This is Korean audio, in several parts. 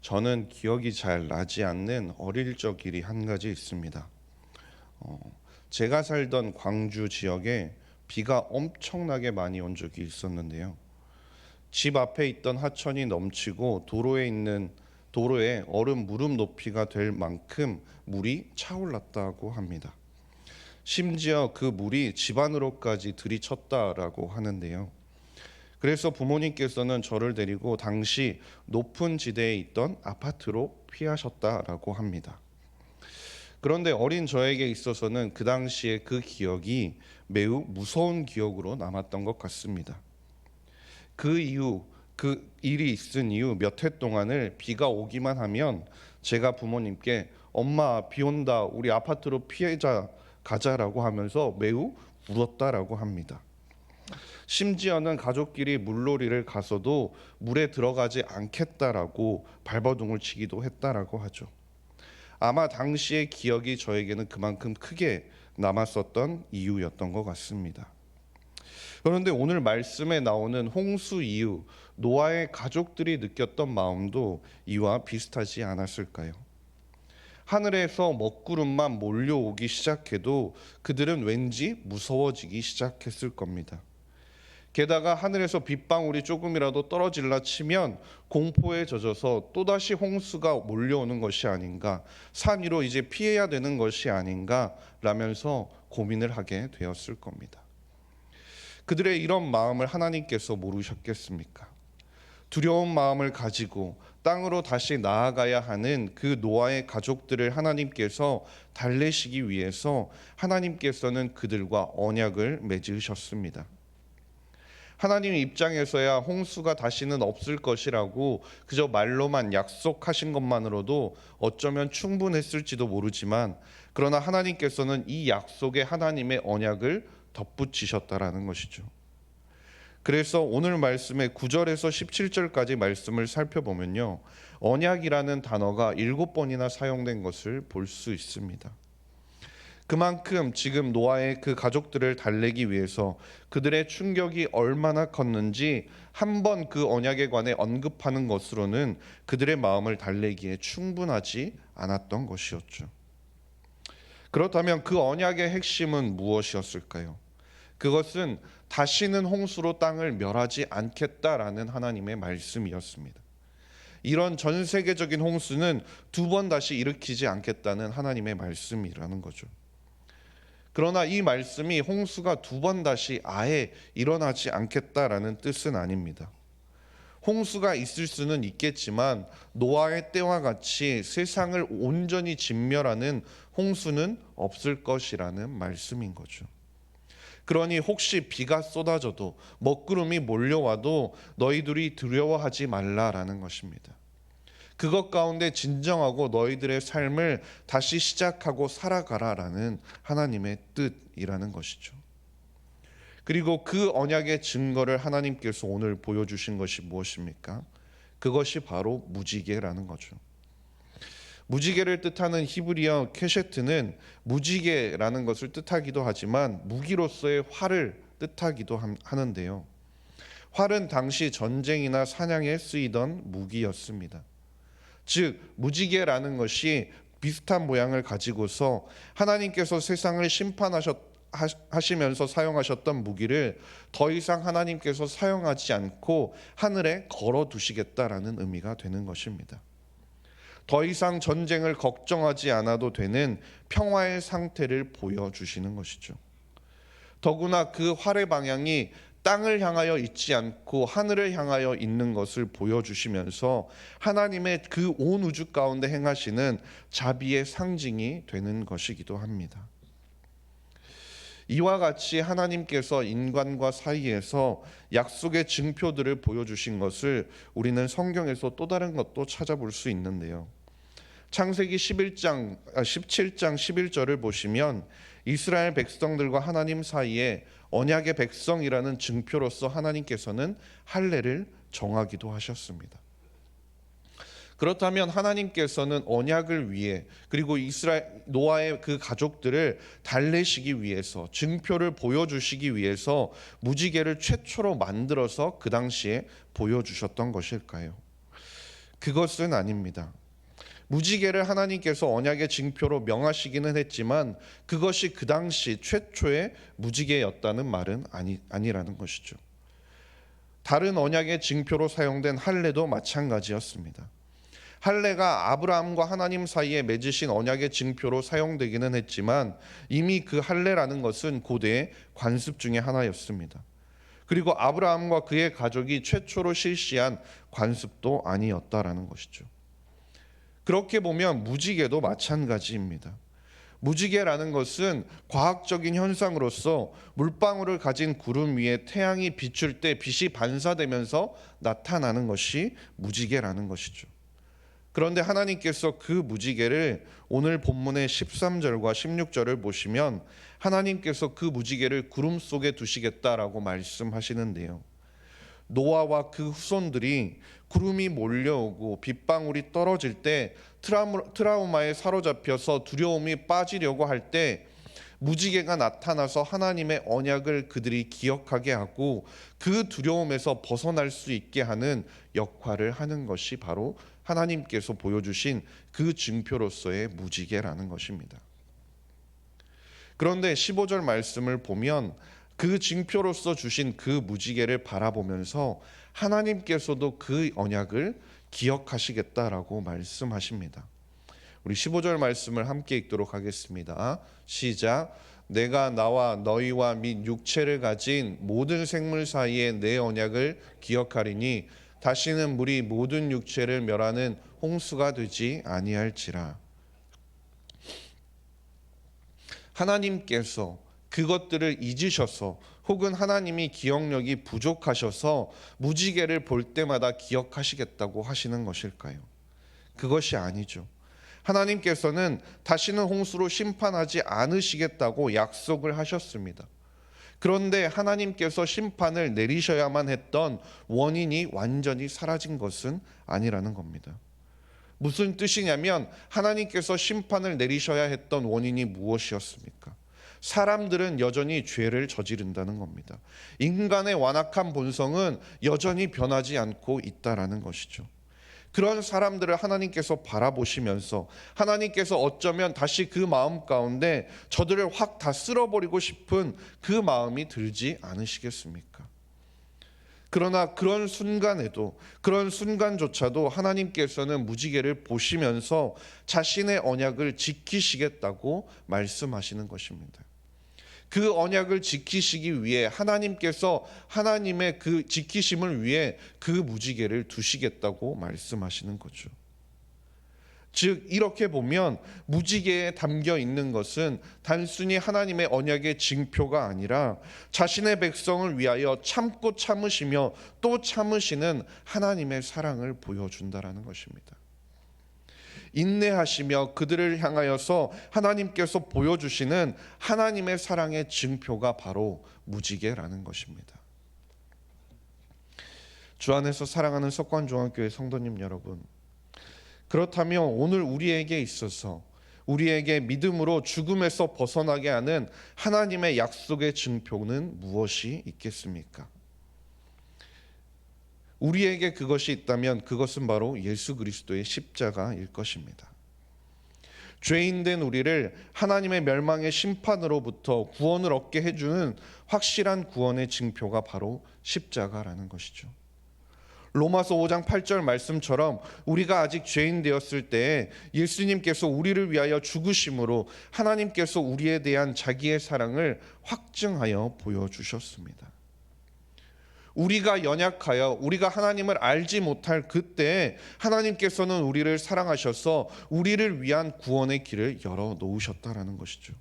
저는 기억이 잘 나지 않는 어릴 적 일이 한 가지 있습니다. 제가 살던 광주 지역에 비가 엄청나게 많이 온 적이 있었는데요. 집 앞에 있던 하천이 넘치고 도로에 얼음 무릎 높이가 될 만큼 물이 차올랐다고 합니다. 심지어 그 물이 집 안으로까지 들이쳤다라고 하는데요. 그래서 부모님께서는 저를 데리고 당시 높은 지대에 있던 아파트로 피하셨다라고 합니다. 그런데 어린 저에게 있어서는 그 당시에 그 기억이 매우 무서운 기억으로 남았던 것 같습니다. 그 일이 있은 이후 몇 해 동안을 비가 오기만 하면 제가 부모님께 엄마 비 온다 우리 아파트로 피해자 가자라고 하면서 매우 울었다라고 합니다. 심지어는 가족끼리 물놀이를 가서도 물에 들어가지 않겠다라고 발버둥을 치기도 했다라고 하죠. 아마 당시의 기억이 저에게는 그만큼 크게 남았었던 이유였던 것 같습니다. 그런데 오늘 말씀에 나오는 홍수 이후 노아의 가족들이 느꼈던 마음도 이와 비슷하지 않았을까요? 하늘에서 먹구름만 몰려오기 시작해도 그들은 왠지 무서워지기 시작했을 겁니다. 게다가 하늘에서 빗방울이 조금이라도 떨어질라 치면 공포에 젖어서 또다시 홍수가 몰려오는 것이 아닌가, 산 위로 이제 피해야 되는 것이 아닌가 라면서 고민을 하게 되었을 겁니다. 그들의 이런 마음을 하나님께서 모르셨겠습니까? 두려운 마음을 가지고 땅으로 다시 나아가야 하는 그 노아의 가족들을 하나님께서 달래시기 위해서 하나님께서는 그들과 언약을 맺으셨습니다. 하나님 입장에서야 홍수가 다시는 없을 것이라고 그저 말로만 약속하신 것만으로도 어쩌면 충분했을지도 모르지만, 그러나 하나님께서는 이 약속에 하나님의 언약을 덧붙이셨다라는 것이죠. 그래서 오늘 말씀의 9절에서 17절까지 말씀을 살펴보면요, 언약이라는 단어가 7번이나 사용된 것을 볼 수 있습니다. 그만큼 지금 노아의 그 가족들을 달래기 위해서 그들의 충격이 얼마나 컸는지 한 번 그 언약에 관해 언급하는 것으로는 그들의 마음을 달래기에 충분하지 않았던 것이었죠. 그렇다면 그 언약의 핵심은 무엇이었을까요? 그것은 다시는 홍수로 땅을 멸하지 않겠다라는 하나님의 말씀이었습니다. 이런 전 세계적인 홍수는 두 번 다시 일으키지 않겠다는 하나님의 말씀이라는 거죠. 그러나 이 말씀이 홍수가 두 번 다시 아예 일어나지 않겠다라는 뜻은 아닙니다. 홍수가 있을 수는 있겠지만 노아의 때와 같이 세상을 온전히 진멸하는 홍수는 없을 것이라는 말씀인 거죠. 그러니 혹시 비가 쏟아져도 먹구름이 몰려와도 너희들이 두려워하지 말라라는 것입니다. 그것 가운데 진정하고 너희들의 삶을 다시 시작하고 살아가라라는 하나님의 뜻이라는 것이죠. 그리고 그 언약의 증거를 하나님께서 오늘 보여주신 것이 무엇입니까? 그것이 바로 무지개라는 거죠. 무지개를 뜻하는 히브리어 케셰트는 무지개라는 것을 뜻하기도 하지만 무기로서의 활을 뜻하기도 하는데요. 활은 당시 전쟁이나 사냥에 쓰이던 무기였습니다. 즉 무지개라는 것이 비슷한 모양을 가지고서 하나님께서 세상을 심판하시면서 사용하셨던 무기를 더 이상 하나님께서 사용하지 않고 하늘에 걸어 두시겠다라는 의미가 되는 것입니다. 더 이상 전쟁을 걱정하지 않아도 되는 평화의 상태를 보여주시는 것이죠. 더구나 그 활의 방향이 땅을 향하여 있지 않고 하늘을 향하여 있는 것을 보여주시면서 하나님의 그 온 우주 가운데 행하시는 자비의 상징이 되는 것이기도 합니다. 이와 같이 하나님께서 인간과 사이에서 약속의 증표들을 보여주신 것을 우리는 성경에서 또 다른 것도 찾아볼 수 있는데요. 창세기 17장 11절을 보시면 이스라엘 백성들과 하나님 사이에 언약의 백성이라는 증표로서 하나님께서는 할례를 정하기도 하셨습니다. 그렇다면 하나님께서는 언약을 위해 그리고 노아의 그 가족들을 달래시기 위해서 증표를 보여주시기 위해서 무지개를 최초로 만들어서 그 당시에 보여주셨던 것일까요? 그것은 아닙니다. 무지개를 하나님께서 언약의 징표로 명하시기는 했지만 그것이 그 당시 최초의 무지개였다는 말은 아니라는 것이죠. 다른 언약의 징표로 사용된 할례도 마찬가지였습니다. 할례가 아브라함과 하나님 사이에 맺으신 언약의 징표로 사용되기는 했지만 이미 그 할례라는 것은 고대의 관습 중에 하나였습니다. 그리고 아브라함과 그의 가족이 최초로 실시한 관습도 아니었다라는 것이죠. 그렇게 보면 무지개도 마찬가지입니다. 무지개라는 것은 과학적인 현상으로서 물방울을 가진 구름 위에 태양이 비출 때 빛이 반사되면서 나타나는 것이 무지개라는 것이죠. 그런데 하나님께서 그 무지개를 오늘 본문의 13절과 16절을 보시면 하나님께서 그 무지개를 구름 속에 두시겠다라고 말씀하시는데요. 노아와 그 후손들이 구름이 몰려오고 빗방울이 떨어질 때 트라우마에 사로잡혀서 두려움이 빠지려고 할 때 무지개가 나타나서 하나님의 언약을 그들이 기억하게 하고 그 두려움에서 벗어날 수 있게 하는 역할을 하는 것이 바로 하나님께서 보여주신 그 징표로서의 무지개라는 것입니다. 그런데 15절 말씀을 보면 그 징표로서 주신 그 무지개를 바라보면서 하나님께서도 그 언약을 기억하시겠다라고 말씀하십니다. 우리 15절 말씀을 함께 읽도록 하겠습니다. 시작. 내가 나와 너희와 및 육체를 가진 모든 생물 사이에 내 언약을 기억하리니 다시는 물이 모든 육체를 멸하는 홍수가 되지 아니할지라. 하나님께서 그것들을 잊으셔서 혹은 하나님이 기억력이 부족하셔서 무지개를 볼 때마다 기억하시겠다고 하시는 것일까요? 그것이 아니죠. 하나님께서는 다시는 홍수로 심판하지 않으시겠다고 약속을 하셨습니다. 그런데 하나님께서 심판을 내리셔야만 했던 원인이 완전히 사라진 것은 아니라는 겁니다. 무슨 뜻이냐면 하나님께서 심판을 내리셔야 했던 원인이 무엇이었습니까? 사람들은 여전히 죄를 저지른다는 겁니다. 인간의 완악한 본성은 여전히 변하지 않고 있다라는 것이죠. 그런 사람들을 하나님께서 바라보시면서 하나님께서 어쩌면 다시 그 마음 가운데 저들을 확 다 쓸어버리고 싶은 그 마음이 들지 않으시겠습니까? 그러나 그런 순간조차도 하나님께서는 무지개를 보시면서 자신의 언약을 지키시겠다고 말씀하시는 것입니다. 그 언약을 지키시기 위해 하나님께서 하나님의 그 지키심을 위해 그 무지개를 두시겠다고 말씀하시는 거죠. 즉 이렇게 보면 무지개에 담겨 있는 것은 단순히 하나님의 언약의 징표가 아니라 자신의 백성을 위하여 참고 참으시며 또 참으시는 하나님의 사랑을 보여준다라는 것입니다. 인내하시며 그들을 향하여서 하나님께서 보여주시는 하나님의 사랑의 징표가 바로 무지개라는 것입니다. 주 안에서 사랑하는 석관중앙교회 성도님 여러분, 그렇다면 오늘 우리에게 있어서 우리에게 믿음으로 죽음에서 벗어나게 하는 하나님의 약속의 징표는 무엇이 있겠습니까? 우리에게 그것이 있다면 그것은 바로 예수 그리스도의 십자가일 것입니다. 죄인된 우리를 하나님의 멸망의 심판으로부터 구원을 얻게 해주는 확실한 구원의 징표가 바로 십자가라는 것이죠. 로마서 5장 8절 말씀처럼 우리가 아직 죄인 되었을 때에 예수님께서 우리를 위하여 죽으심으로 하나님께서 우리에 대한 자기의 사랑을 확증하여 보여주셨습니다. 우리가 연약하여 우리가 하나님을 알지 못할 그때 하나님께서는 우리를 사랑하셔서 우리를 위한 구원의 길을 열어 놓으셨다라는 것이죠.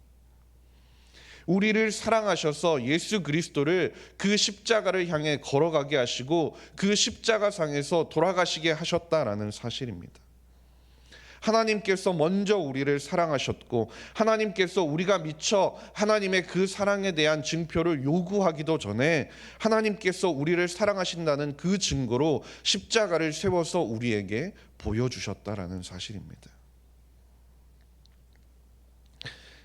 우리를 사랑하셔서 예수 그리스도를 그 십자가를 향해 걸어가게 하시고 그 십자가상에서 돌아가시게 하셨다라는 사실입니다. 하나님께서 먼저 우리를 사랑하셨고 하나님께서 우리가 미처 하나님의 그 사랑에 대한 증표를 요구하기도 전에 하나님께서 우리를 사랑하신다는 그 증거로 십자가를 세워서 우리에게 보여주셨다라는 사실입니다.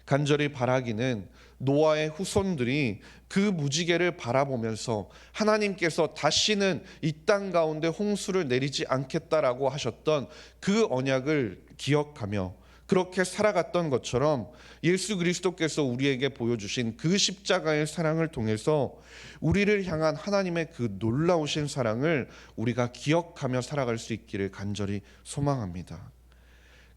간절히 바라기는 노아의 후손들이 그 무지개를 바라보면서 하나님께서 다시는 이 땅 가운데 홍수를 내리지 않겠다라고 하셨던 그 언약을 기억하며 그렇게 살아갔던 것처럼 예수 그리스도께서 우리에게 보여주신 그 십자가의 사랑을 통해서 우리를 향한 하나님의 그 놀라우신 사랑을 우리가 기억하며 살아갈 수 있기를 간절히 소망합니다.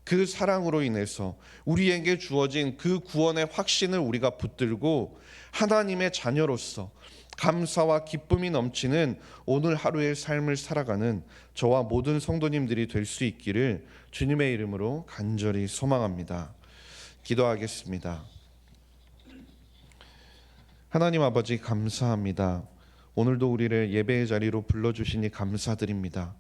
그 사랑으로 인해서 우리에게 주어진 그 구원의 확신을 우리가 붙들고 하나님의 자녀로서 감사와 기쁨이 넘치는 오늘 하루의 삶을 살아가는 저와 모든 성도님들이 될 수 있기를 주님의 이름으로 간절히 소망합니다. 기도하겠습니다. 하나님 아버지, 감사합니다. 오늘도 우리를 예배의 자리로 불러주시니 감사드립니다.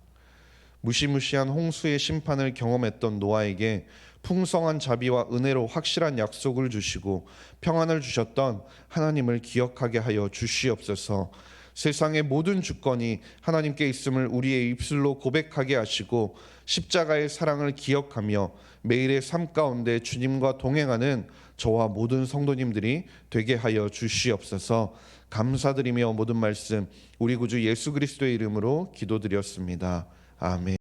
무시무시한 홍수의 심판을 경험했던 노아에게 풍성한 자비와 은혜로 확실한 약속을 주시고 평안을 주셨던 하나님을 기억하게 하여 주시옵소서. 세상의 모든 주권이 하나님께 있음을 우리의 입술로 고백하게 하시고 십자가의 사랑을 기억하며 매일의 삶 가운데 주님과 동행하는 저와 모든 성도님들이 되게 하여 주시옵소서. 감사드리며 모든 말씀 우리 구주 예수 그리스도의 이름으로 기도드렸습니다. 아멘.